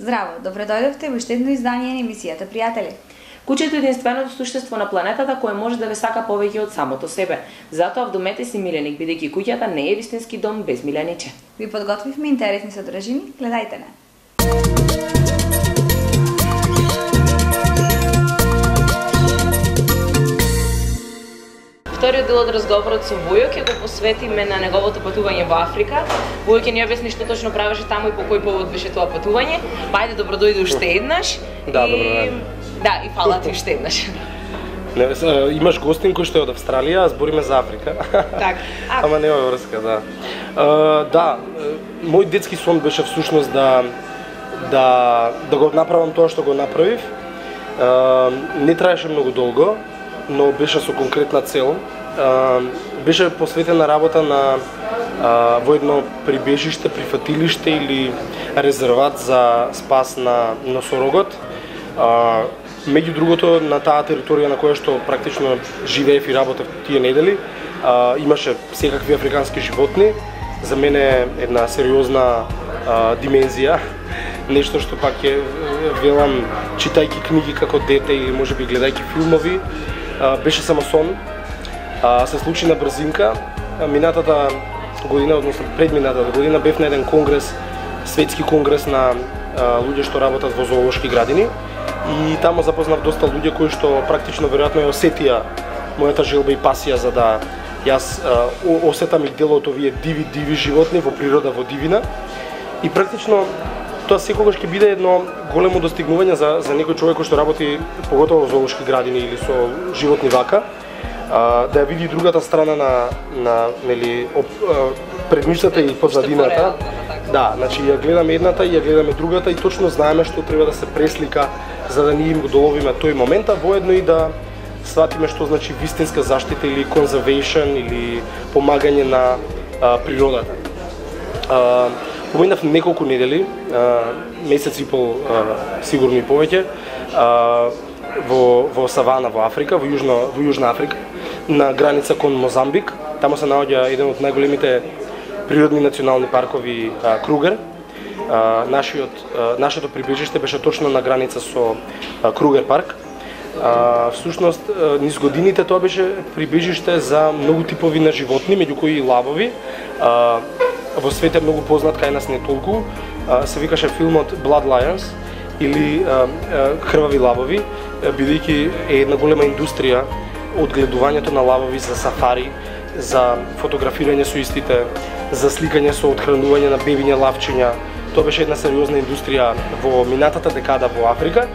Здраво, добре дојдовте во уште едно издание на емисијата Пријатели. Куќето е единственото суштество на планетата кое може да ве сака повеќе од самото себе. Затоа в домете си миленик, бидејќи куќата не е вистински дом без милениче. Ви подготвивме интересни содржини, гледајте на. Вториот дел од разговорот со Војо ќе го посветиме на неговото патување во Африка. Војо ќе ни објасни што точно правеше таму и по кој повод беше тоа патување. Па ајде, добро дојде уште еднаш. Да, добро дојде. Да, и фала ти уште еднаш. Не, имаш гостин кој што е од Австралија, а збориме за Африка. Так. Ама нема врска, да. Да, мој детски сон беше всушност да го направам тоа што го направив. Не траеше многу долго, но беше со конкретна цел. Беше посветена работа во едно прибежиште, прифатилиште или резерват за спас на носорогот. Меѓу другото, на таа територија на која што практично живеев и работев тие недели, имаше секакви африкански животни. За мене е една сериозна димензија, нешто што пак е велам читајќи книги како дете или можеби гледајќи филмови. Беше само сон. Се случи на брзинка. Минатата година, односно предминатата година, бев на еден конгрес, светски конгрес на луѓе што работат во зоолошки градини. И таму запознав доста луѓе кои што практично веројатно ја осетија мојата желба и пасија за да јас осетам и дел од овие диви животни во природа, во дивина. И практично тоа секогаш ќе биде едно големо достигнување за некој човек кој што работи поготово во зоолошки градини или со животни вака, да ја види другата страна на нели предмиштата и позадината. Да, значи ја гледаме едната и ја гледаме другата и точно знаеме што треба да се преслика за да ние им го доловиме тој момент, а воедно и да сватиме што значи вистинска заштита или conservation или помагање на природата. Поминав неколку недели, месец и пол сигурно и повеќе, во савана во Африка, во Јужна Африка, на граница кон Мозамбик. Таму се наоѓа еден од најголемите природни национални паркови Кругер. Нашето прибежиште беше точно на граница со Кругер парк. Всушност, низ годините тоа беше прибежиште за многу типови на животни, меѓу кои и лавови. Во свет е многу познат, кај нас не толку. Се викаше филмот Blood Lions или Крвави лавови, бидејќи е една голема индустрија од гледувањето на лавови за сафари, за фотографирање со истите, за сликање со отхранување на бебиња лавчиња. Тоа беше една сериозна индустрија во минатата декада во Африка.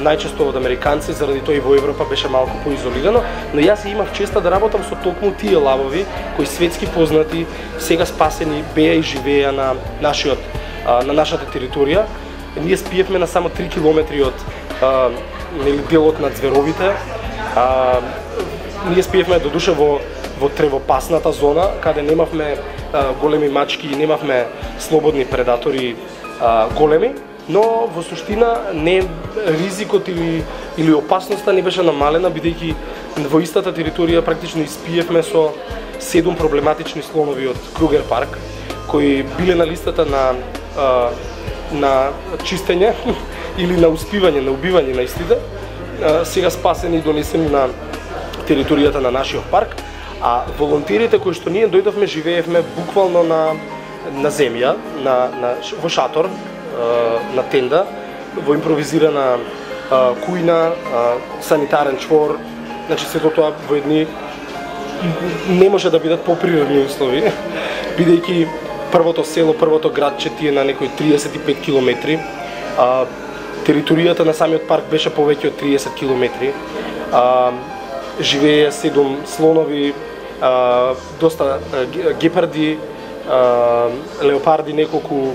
Најчесто од американци, заради тоа и во Европа беше малку поизолирано, но јас имав честа да работам со токму тие лавови кои светски познати, сега спасени, беа и живееа на нашата територија. Ние спиевме на само 3 километри од делот на ѕверовите. Ние спиевме до душа во тревопасната зона, каде немавме големи мачки и немавме слободни предатори големи, но во суштина не ризикот или опасноста не беше намалена, бидејќи во истата територија практично испиевме со 7 проблематични слонови од Кругер парк, кои биле на листата на чистење или на успивање, на убивање на истите, сега спасени и донесени на територијата на нашиот парк. А волонтерите кои што ние дојдовме, живеевме буквално на земја, во шатор, на тенда, во импровизирана кујна, санитарен чвор. Значи сето тоа во едни не може да бидат поприродни услови, бидејќи првото село, првото градче тие на некои 35 километри. Територијата на самиот парк беше повеќе од 30 километри. Живееја 7 слонови, доста гепарди, леопарди, неколку,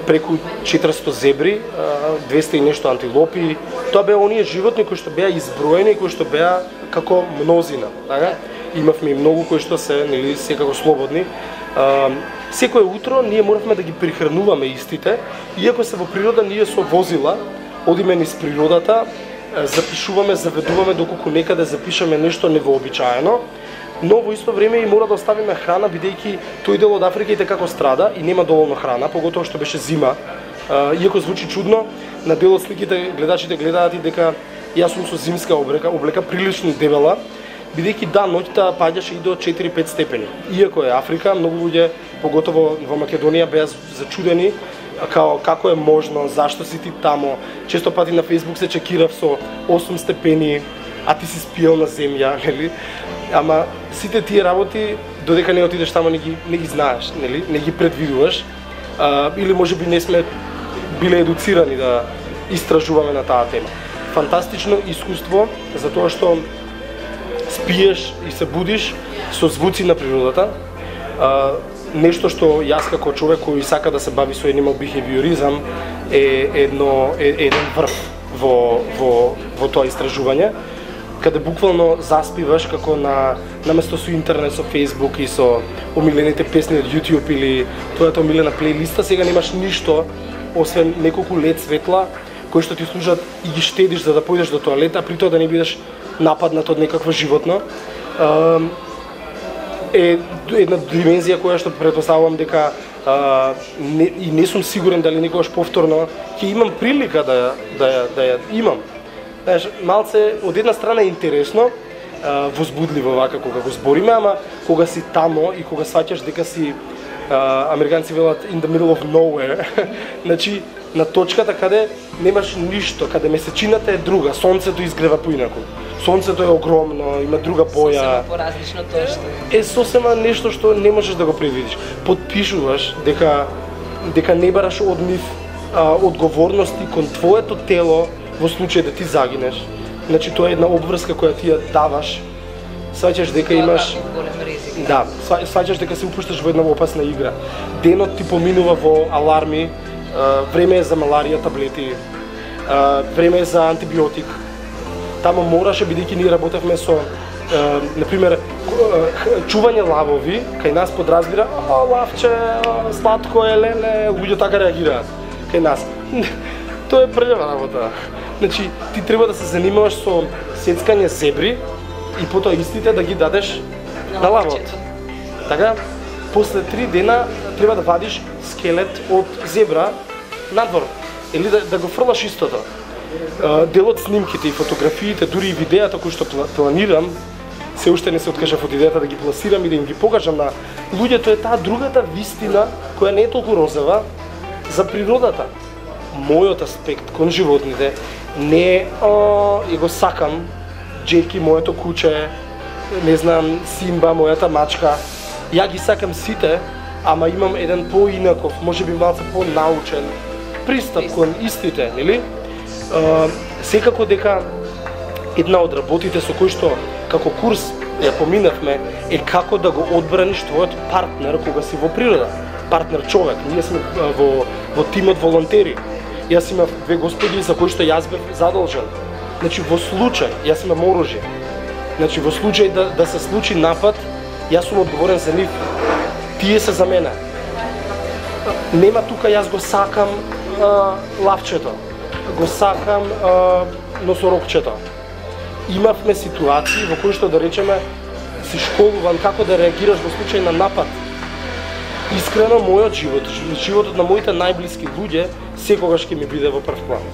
преку 400 зебри, 200 и нешто антилопи. Тоа беа оние животни кои што беа изброени, кои што беа како мнозина, така? Имавме и многу кои што се, нели, секако слободни. Секое утро ние моравме да ги прихрануваме истите, иако се во природа ние со возила одиме низ природата, запишуваме, заведуваме доколку некаде запишаме нешто невообичаено, но во исто време и мора да оставиме храна, бидејќи тој дел од Африка и како страда и нема доволно храна, поготово што беше зима Иако звучи чудно, на дел од сликите гледачите гледаат и дека јас сум со зимска облека прилично дебела, бидејќи да, ноќта паѓаше и до 4-5 степени. Иако е Африка, многу луѓе, поготово во Македонија, беа зачудени како е можно, зашто си ти тамо. Често пати на Facebook се чекирав со 8 степени, а ти си спиел на земја, нели? Ама сите тие работи, додека не отидеш тамо, не ги знаеш, нели? Не ги предвидуваш. Или можеби не сме биле едуцирани да истражуваме на таа тема. Фантастично искуство, затоа што спиеш и се будиш со звуци на природата. Нешто што јас како човек кој сака да се бави со animal behaviorism е еден врв во тоа истражување, каде буквално заспиваш како наместо со интернет, со Facebook и со омилените песни од YouTube или твојата омилена плейлиста, сега немаш ништо освен неколку LED светла кои што ти служат и ги штедиш за да појдеш до тоалета, при тоа да не бидеш нападнат од некакво животно. Е една димензија која што претпоставувам дека не сум сигурен дали никогаш повторно ќе имам прилика да ја имам. Знаеш, малце од една страна е интересно, возбудливо вака кога го збориме, ама кога си тамо и кога сваќаш дека си американци велат in the middle of nowhere, значи на точката каде немаш ништо, каде месечината е друга, сонцето изгрева поинаку. Сонцето е огромно, има друга боја. Сосема поразлично тоа што е сосема нешто што не можеш да го предвидиш. Потпишуваш дека не бараш од нив одговорности кон твоето тело во случај да ти загинеш. Значи тоа е една обврска која ти ја даваш. Сваќаш дека имаш голем ризик. Да, сваќаш дека се упушташ во една опасна игра. Денот ти поминува во аларми, време е за маларија таблети, време е за антибиотик. Тамо мораше, бидејќи ние работевме со, например, чување лавови, кај нас подразбира, лавче, сладко е, леле, луѓе така реагираат кај нас. Тоа е прљава работа. Значи, ти треба да се занимаваш со сецкање зебри и потоа истите да ги дадеш на лавот. Така, после 3 дена треба да вадиш скелет од зебра надвор или да го фрлаш истото. Дел од снимките и фотографиите, дури и видеата кои што планирам, се уште не се откажав од идејата да ги пласирам и да им ги покажам на луѓето, е таа другата вистина која не е толку розова за природата. Мојот аспект кон животните не е и го сакам Джеки, моето куче, не знам, Симба, мојата мачка. Ја ги сакам сите, ама имам еден поинаков, можеби малку понаучен пристап кон истите, нели? Секако дека една од работите со кои што како курс ја поминавме е како да го одбраниш твојот партнер кога си во природа. Партнер човек, ние сме во тимот волонтери. Јас имав 2 господи за кои што јас бев задолжен. Значи во случај, јас имам оружје. Значи во случај да се случи напад, јас сум одговорен за нив. Тие се за мене. Нема тука јас го сакам лавчето. Го сакам носорогчето. Имавме ситуации во кои што да речеме си школуван како да реагираш во случај на напад. Искрено мојот животот на моите најблиски луѓе секогаш ќе ми биде во прв план.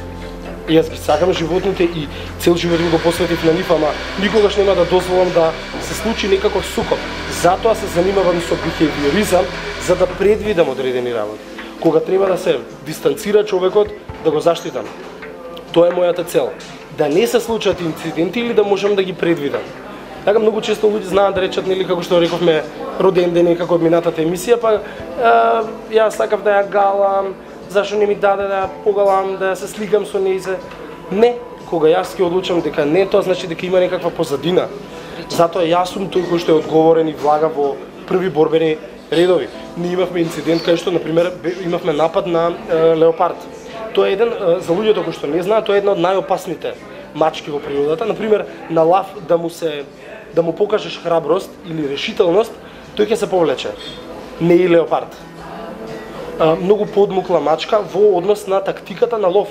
И јас ги сакам животните и цел живот го посветив на нив, ама никогаш нема да дозволам да се случи некаков сукоп. Затоа се занимавам со бихевиоризам, за да предвидам одредени работи. Кога треба да се дистанцира човекот, да го заштитам. Тоа е мојата цел. Да не се случат инциденти или да можам да ги предвидам. Така многу често луѓе знаат да речат, нели, како што рековме, роден ден како од минатата емисија, па јас сакав да ја галам, зашто не ми даде да ја погалам, да ја се сликам со нејзе. Не, кога јас ќе одлучам дека не, тоа значи дека има некаква позадина. Затоа јас сум тој кој што е одговорен и влага во први борбени редови. Ние имавме инцидент кај што, например, имавме напад на леопард. Тоа е еден, за луѓето кои што не знаат, тоа е една од најопасните мачки во природата. Например, на лав да му покажеш храброст или решителност, тој ќе се повлече. Не и леопард. Многу подмукла мачка во однос на тактиката на лов.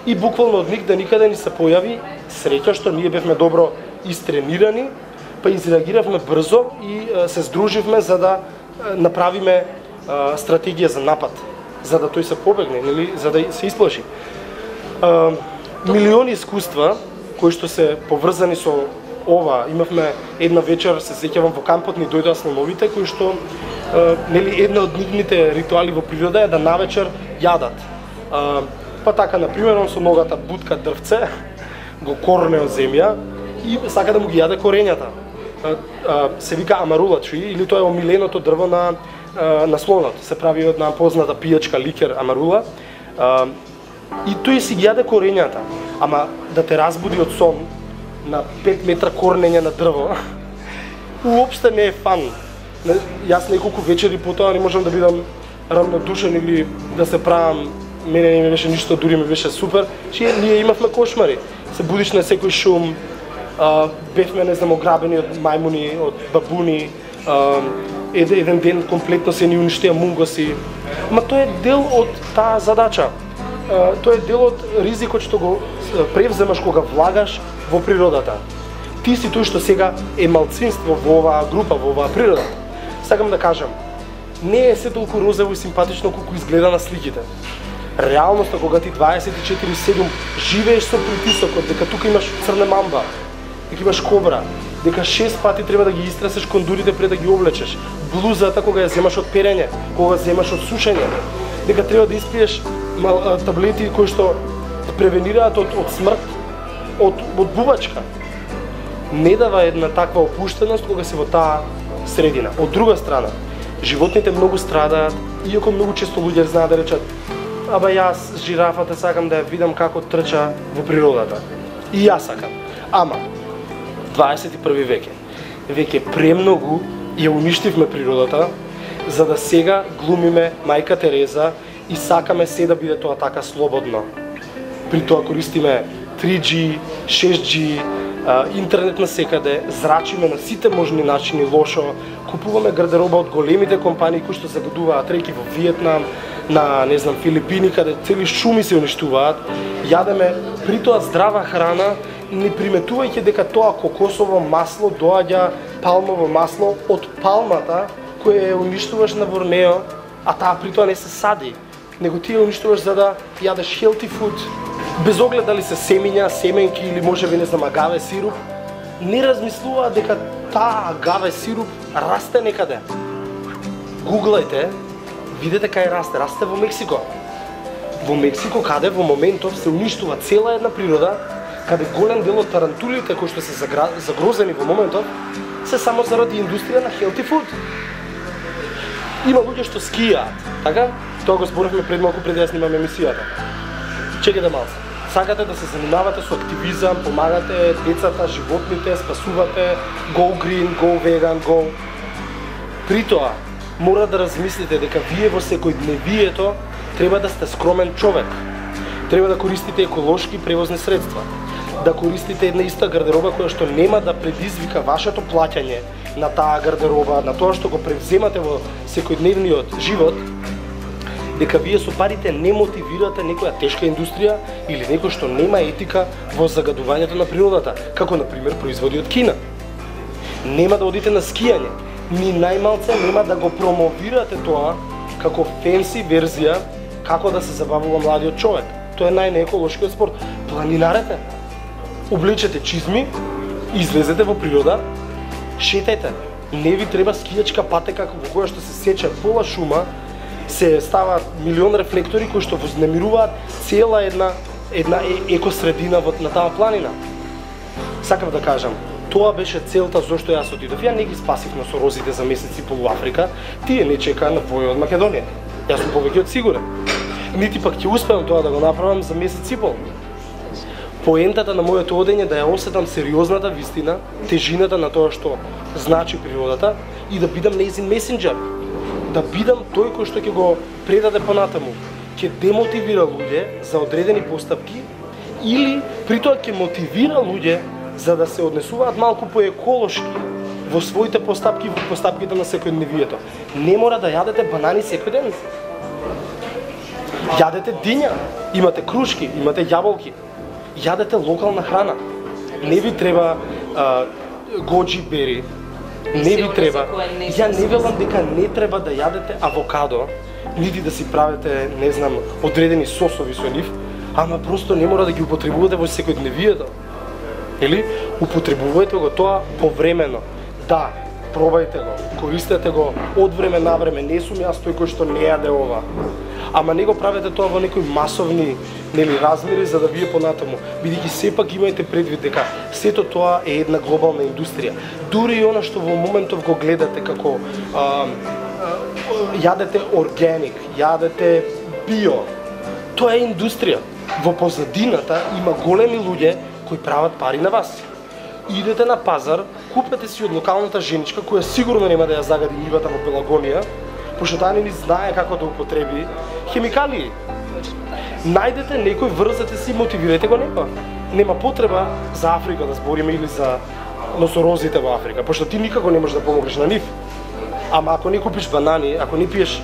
И буквално од ник да никаде ни се појави среќа што ние бевме добро истренирани, па изреагиравме брзо и се здруживме за да направиме стратегија за напад. за да тој се побегне, нели, за да се исплаши. Милиони искуства кои што се поврзани со ова. Имавме една вечер, се сеќавам, во кампот ни дојдоа слоновите кои што нели една од нивните ритуали во природа е да навечер јадат. Па така, например, он со ногата бутка дрвце, го корне од земја и сака да му ги јаде корењата. Се вика амарула tree, или тоа е омиленото дрво на слонот. Се прави од една позната пијачка ликер амарула. И тој си ги јаде корењата. Ама да те разбуди од сон на 5 метра корнење на дрво, уопште не е фан. Јас неколку вечери потоа не можам да бидам равнодушен или да се правам, мене не ми беше ништо, дури ми беше супер, че ние имавме кошмари. Се будиш на секој шум, бевме, не знам, ограбени од мајмуни, од бабуни, еден ден комплетно се ни уништија мунгоси. Ма тоа е дел од таа задача. Тоа е дел од ризикот што го превземаш кога влагаш во природата. Ти си тој што сега е малцинство во оваа група, во оваа природа. Сакам да кажам, не е се толку розово и симпатично колку изгледа на сликите. Реалноста кога ти 24/7 живееш со притисокот дека тука имаш црна мамба, дека имаш кобра, дека 6 пати треба да ги истресеш кондурите пред да ги облечеш, блузата кога ја земаш од перење, кога ја земаш од сушење, дека треба да испиеш таблети кои што превенираат од смрт, од бубачка. Не дава една таква опуштеност кога си во таа средина. Од друга страна, животните многу страдаат, иако многу често луѓе знаат да речат: "Аба јас жирафата сакам да ја видам како трча во природата." И јас сакам. Ама 21 век е. Веќе премногу ја уништивме природата, за да сега глумиме мајка Тереза и сакаме се да биде тоа така слободно. При тоа користиме 3G, 6G, интернет на секаде, зрачиме на сите можни начини лошо, купуваме гардероба од големите компании кои што загадуваат реки во Виетнам, на, не знам, Филипини, каде цели шуми се уништуваат, јадеме при тоа здрава храна, не приметувајќи дека тоа кокосово масло доаѓа палмово масло од палмата која ја уништуваш на Борнео, а таа при тоа не се сади, него ти ја уништуваш за да јадеш healthy food. Без оглед дали се семиња, семенки или можеби, не знам, агаве сируп, не размислуваат дека таа агаве сируп расте некаде. Гуглајте, видете кај расте. Расте во Мексико. Во Мексико, каде во моментов се уништува цела една природа, каде голем дел од тарантулите кои што се загрозени во моментов, се само заради индустрија на healthy food. Има луѓе што скијаат, така? Тоа го зборевме пред малку пред да ја снимаме емисијата. Чекайте малку. Сакате да се занимавате со активизам, помагате децата, животните, спасувате, go green, go vegan, go. При тоа, мора да размислите дека вие во секојдневието треба да сте скромен човек. Треба да користите еколошки превозни средства. Да користите една иста гардероба која што нема да предизвика вашето плаќање на таа гардероба, на тоа што го превземате во секојдневниот живот, дека вие со парите не мотивирате некоја тешка индустрија или некој што нема етика во загадувањето на природата, како на пример производи од Кина. Нема да одите на скијање, ни најмалце нема да го промовирате тоа како фенси верзија како да се забавува младиот човек. Тоа е најнееколошкиот спорт. Планинарете, облечете чизми, излезете во природа, шетајте. Не ви треба скијачка патека во која што се сече пола шума, се ставаат милион рефлектори кои што вознемируваат цела една екосредина на таа планина. Сакам да кажам, тоа беше целта зошто јас отидов. Ја не ги спасив носорозите за месец и пол во Африка, тие не чекаа на вој од Македонија. Јас сум повеќе од сигурен. Нити пак ќе успеам тоа да го направам за месец и пол. Поентата на моето одење да ја осетам сериозната вистина, тежината на тоа што значи природата и да бидам нејзин месенџер. Да бидам тој кој што ќе го предаде понатаму, ќе демотивира луѓе за одредени постапки или при тоа ќе мотивира луѓе за да се однесуваат малку поеколошки во своите постапки, во постапките на секојдневието. Не мора да јадете банани секој ден. Јадете диња, имате крушки, имате јаболки. Јадете локална храна. Не ви треба гоџи бери, Не ви треба. Не Ја не велам дека не треба да јадете авокадо, нити да си правите, не знам, одредени сосови со нив, ама просто не мора да ги употребувате во секојдневието. Или употребувајте го тоа повремено. Да, пробајте го, користете го од време на време. Не сум јас тој кој што не јаде ова. Ама не го правете тоа во некои масовни, нели, размери за да вие понатаму, бидејќи сепак имајте предвид дека сето тоа е една глобална индустрија. Дури и она што во моментов го гледате како јадете органик, јадете био, тоа е индустрија. Во позадината има големи луѓе кои прават пари на вас. Идете на пазар, купете си од локалната женичка која сигурно нема да ја загади нивата во Пелагонија, пошто таа не знае како да употреби хемикалии. Најдете некој, врзете си, мотивирајте го некој. Нема потреба за Африка да збориме или за носорозите во Африка, пошто ти никако не можеш да помогнеш на нив. Ама ако не купиш банани, ако не пиеш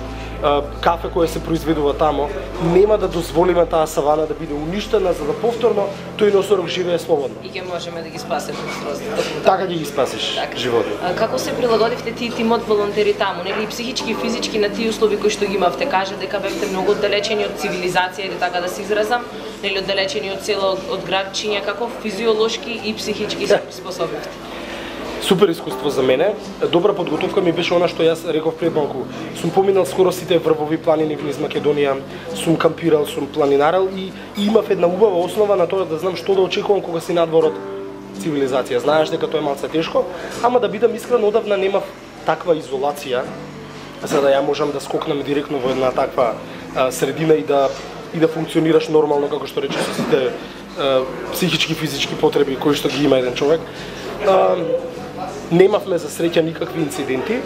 кафе кое се произведува тамо, нема да дозволиме таа савана да биде уништена за да повторно тој носорог живее слободно. И ќе можеме да ги спасиме носорозите. Така ги спасиш животни. Како се прилагодивте ти тимот волонтери таму, нели и психички и физички на тие услови кои што ги имавте? Кажа дека бевте многу оддалечени од цивилизација, или така да се изразам, нели оддалечени од село, од градчиња, како физиолошки и психички се приспособивте? Супер искуство за мене. Добра подготовка ми беше она што јас реков пред малку. Сум поминал скоро сите врвови планини низ Македонија, сум кампирал, сум планинарал и имав една убава основа на тоа да знам што да очекувам кога си надвор од цивилизација. Знаеш дека тоа е малце тешко, ама да бидам искрен, одавна немав таква изолација за да ја можам да скокнам директно во една таква средина и да функционираш нормално како што рече со сите психички физички потреби кои што ги има еден човек. Немавме за среќа никакви инциденти,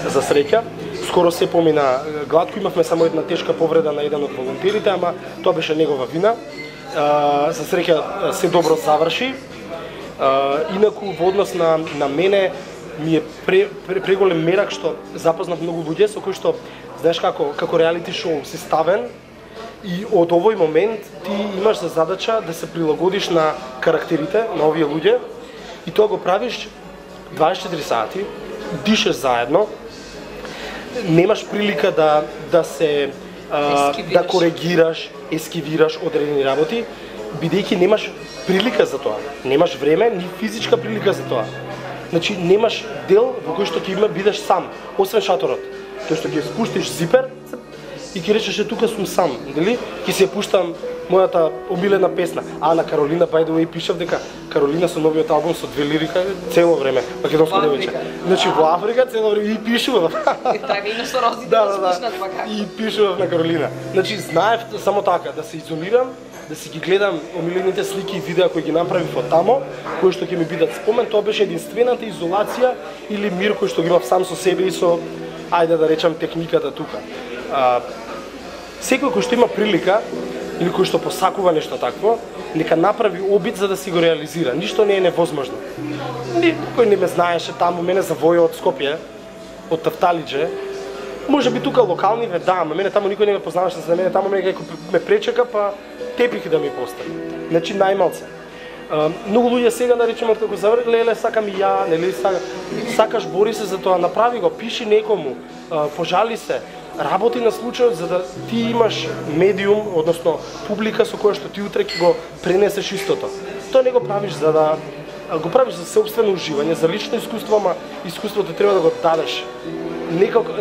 за среќа. Скоро се помина гладко, имавме само една тешка повреда на еден од волонтерите, ама тоа беше негова вина. За среќа се добро заврши. Инаку во однос на мене ми е преголем мерак што запознав многу луѓе со кои што, знаеш како реалити шоу си ставен и од овој момент ти имаш за задача да се прилагодиш на карактерите на овие луѓе и тоа го правиш 24 сати, дишеш заедно, немаш прилика да се да коригираш, ескивираш одредени работи, бидејќи немаш прилика за тоа. Немаш време, ни физичка прилика за тоа. Значи немаш дел во кој што ќе има бидеш сам, освен шаторот. Тоа што ќе спуштиш зипер и ќе речеш тука сум сам, нели? Ќе се пуштам мојата омилена песна. На Каролина by the way пишав дека Каролина со новиот албум со две лирика цело време, македонско девојче. Значи во Африка цело време и пишував. И така и носорозите да слушнат пака. И пишував на Каролина. Значи знаев само така да се изолирам, да си ги гледам омилените слики и видеа кои ги направив од тамо, кои што ќе ми бидат спомен. Тоа беше единствената изолација или мир кој што ги имав сам со себе и со, ајде да речам, техниката тука. Секој кој што има прилика или кој што посакува нешто такво, нека направи обид за да си го реализира. Ништо не е невозможно. Никој не ме знаеше таму, мене завоја од Скопје, од Тафталиџе. Може би тука локални да, ама мене таму никој не ме познаваше, за мене таму ме пречека, па тепих да ми постави. Значи најмалце. Многу луѓе сега да речеме како заврши, леле сакам и ја, нели сакаш, бори се за тоа, направи го, пиши некому, пожали се. Работи на случајот за да ти имаш медиум, односно публика со која што ти утре ќе го пренесеш истото. Тоа не го правиш за да го правиш за собствено уживање, за лично искуство, ама искуството треба да го дадеш.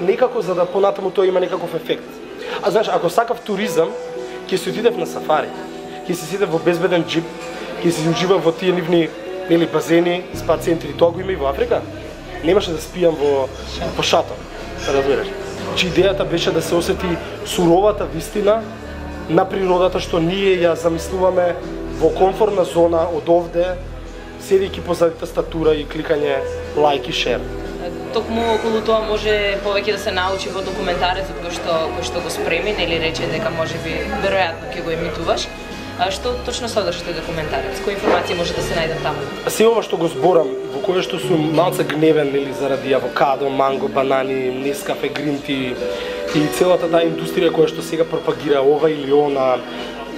Некако за да понатаму тоа има некаков ефект. Знаеш, ако сакав туризам, ќе се отидев на сафари, ќе се седев во безбеден джип, ќе се уживам во тие нивни базени, спа центри, тоа го има и во Африка. Немаше да спијам во шатор, разбираш. Че идејата беше да се осети суровата вистина на природата што ние ја замислуваме во комфортна зона од овде, седејќи позади тастатура и кликање лайк и шер. Токму околу тоа може повеќе да се научи во документарецот кој што го спреми, нели рече дека можеби веројатно ќе го емитуваш. Што точно содржи тој документарец? Кои информации може да се најдат таму? Се ова што го зборам, во кое што сум малце гневен нели заради авокадо, манго, банани, нескафе, гринти и целата таа индустрија која што сега пропагира ова или она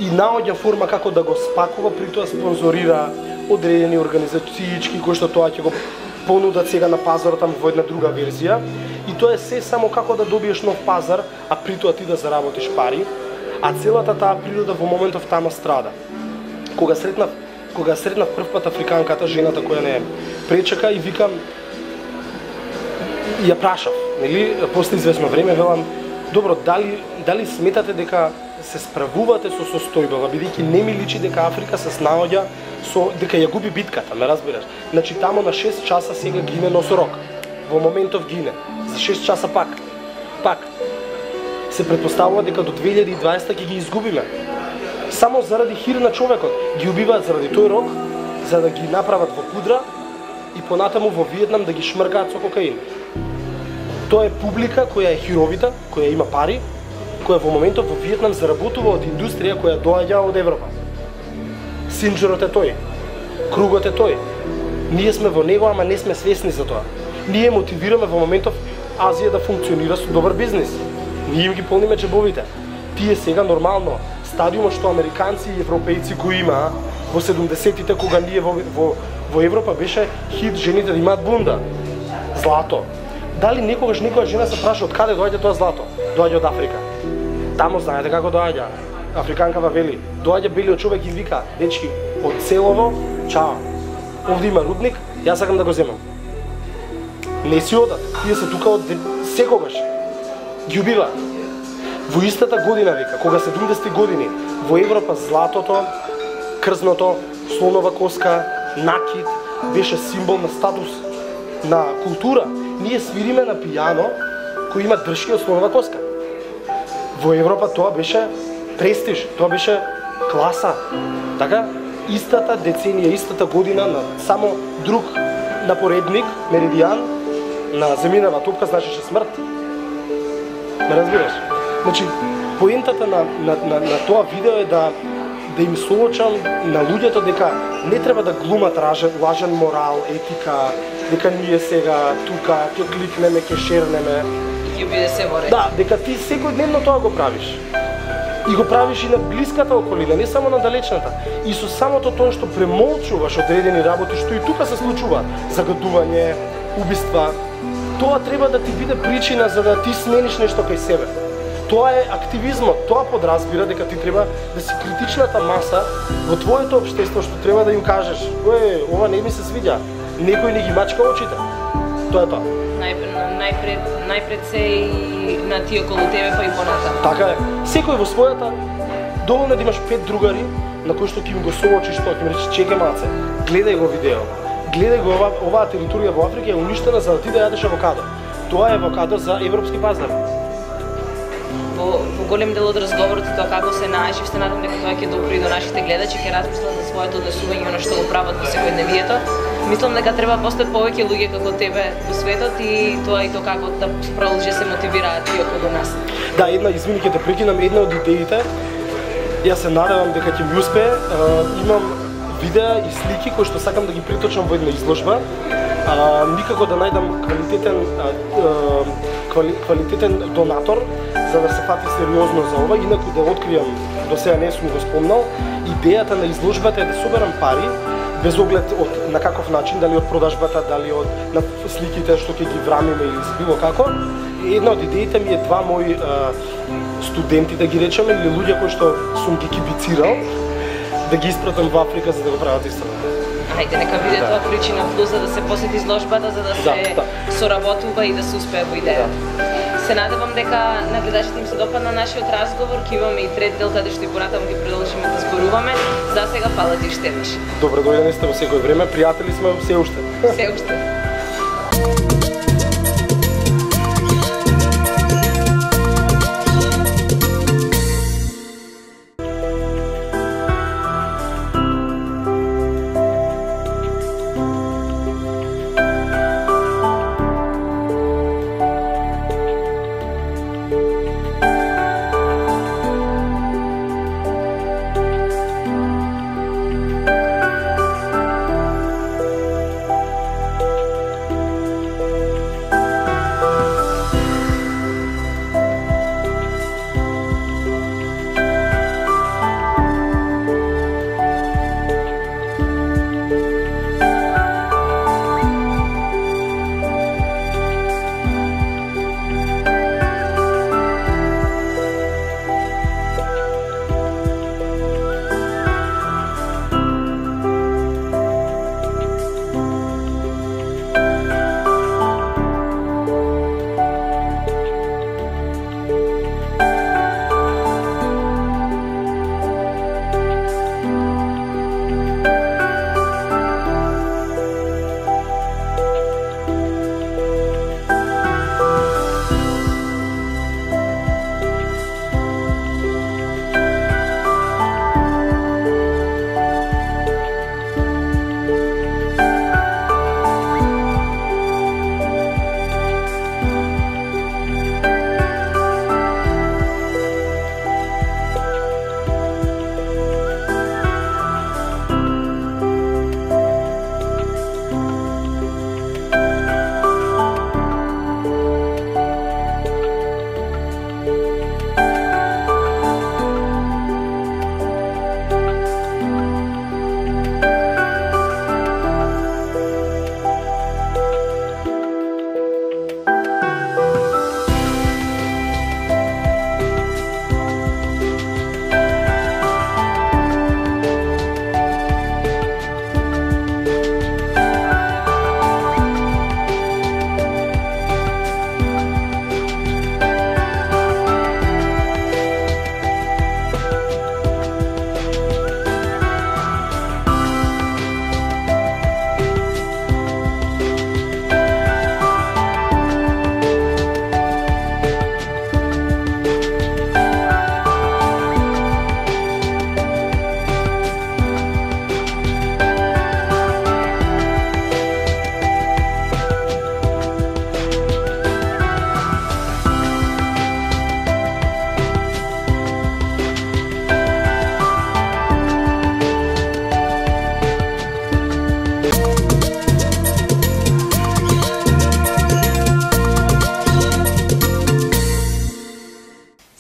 и наоѓа форма како да го спакува, при тоа спонзорира одредени организациички кои што тоа ќе го понудат сега на пазарот таму во една друга верзија и тоа е се само како да добиеш нов пазар, а при тоа ти да заработиш пари, а целата таа природа во моментов тама страда. Кога сретнав прв пат африканката, жената која не пречека и викам, ја прашав, нели, после известно време велам, добро, дали сметате дека се справувате со состојбава, бидејќи не ми личи дека Африка се снаоѓа со дека ја губи битката, ме разбираш? Значи тамо на 6 часа сега гине носорог. Во моментов гине. За 6 часа пак. Се претпоставува дека до 2020 ќе ги изгубиме. Само заради хир на човекот. Ги убиваат заради тој рог, за да ги направат во пудра и понатаму во Виетнам да ги шмркаат со кокаин. Тоа е публика која е хировита, која има пари, која во моментот во Виетнам заработува од индустрија која доаѓа од Европа. Синџерот е тој, кругот е тој. Ние сме во него, ама не сме свесни за тоа. Ние мотивираме во моментов Азија да функционира со добар бизнис. Ние им ги полниме джебовите. Тие сега нормално стадиумот што американци и европејци го има во 70-тите кога ние во Европа беше хит жените да имаат бунда. Злато. Дали некогаш некоја жена се праша од каде доаѓа тоа злато? Доаѓа од Африка. Тамо знаете како доаѓа. Африканкава вели, доаѓа белиот човек и вика, дечки, од селово, чао. Овде има рудник, јас сакам да го земам. Не си одат, тие се тука од секогаш. Ги убива. Во истата година, вика, кога 70 години, во Европа златото, крзното, слонова коска, накид, беше символ на статус, на култура. Ние свириме на пијано кој има дршки од слонова коска. Во Европа тоа беше престиж, тоа беше класа. Така, истата деценија, истата година на само друг напоредник, меридијан, на земјинава топка значеше смрт. Ме разбираш? Значи, поентата на тоа видео е да им соочам на луѓето дека не треба да глумат лажен морал, етика, дека ние сега тука ќе кликнеме, ќе шернеме. Ќе биде се во ред. Да, дека ти секојдневно тоа го правиш. И го правиш и на блиската околина, не само на далечната. И со самото тоа што премолчуваш одредени работи што и тука се случува, загадување, убиства, тоа треба да ти биде причина за да ти смениш нешто кај себе. Тоа е активизмот, тоа подразбира дека ти треба да си критичната маса во твоето општество што треба да им кажеш, ова не ми се свиѓа, некој не ги мачка очите. Тоа е тоа. Најпред се и на тие околу тебе, па и понатаму. Така е. Секој во својата, доволно да имаш 5 другари на кои што ќе им го соочиш тоа, ќе им речеш чеке маце, гледај го видео. Гледај го оваа територија во Африка е уништена за да ти да јадеш авокадо. Тоа е авокадо за европски пазар. Во голем дел од разговорот и тоа како се најшив, се надам дека тоа ќе допри до нашите гледачи, ќе размислат за своето однесување на што го прават во секојдневието. Мислам дека треба постојат повеќе луѓе како тебе во светот и тоа како да продолжи се мотивираат тие околу нас. Да, извини ќе те прекинам, една од идеите, јас се надевам дека ќе ми успее, имам видеа и слики кои што сакам да ги приточам во една изложба. Никако да најдам квалитетен донатор за да се фати сериозно за ова, инаку да откријам, до сега не сум го спомнал, идејата на изложбата е да соберам пари, без оглед на каков начин, дали од продажбата, дали од на сликите што ќе ги врамиме или било како. Една од идеите ми е два мои студенти, да ги речеме, или луѓе кои што сум ги кибицирал, да ги испратам во Африка за да го прават истото. Хајде, нека биде тоа причина плюс за да се посети изложбата, за да се соработува и да се успее во идеја. Се надевам дека на гледачите им се допадна нашиот разговор, ќе имаме и трет дел каде што и понатаму ќе продолжиме да зборуваме. За сега фала ти уште еднаш. Добро дојдени сте во секој време, пријатели сме се уште. Се уште.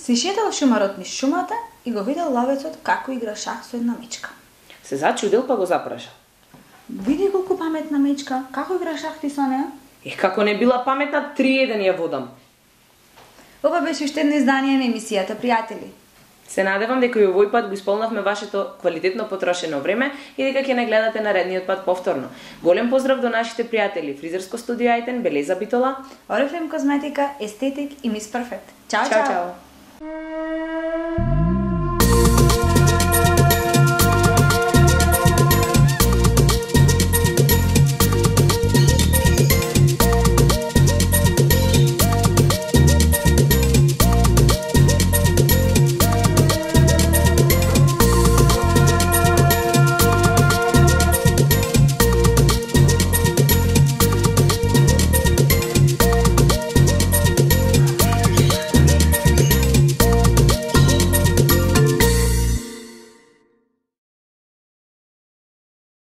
Се шетал шумарот низ шумата и го видел ловецот како игра шах со една мечка. Се зачудил па го запраша. Види колку паметна мечка, како игра шах ти со неа? Како не била паметна, 3-1 ја водам. Ова беше уште едно издание на емисијата Пријатели. Се надевам дека и овој пат го исполнавме вашето квалитетно потрошено време и дека ќе не гледате наредниот пат повторно. Голем поздрав до нашите пријатели Фризерско студио Ајтен, Белеза Битола, Орифлейм козметика, естетик и Мис Перфект. Чао, Чао, чао. чао.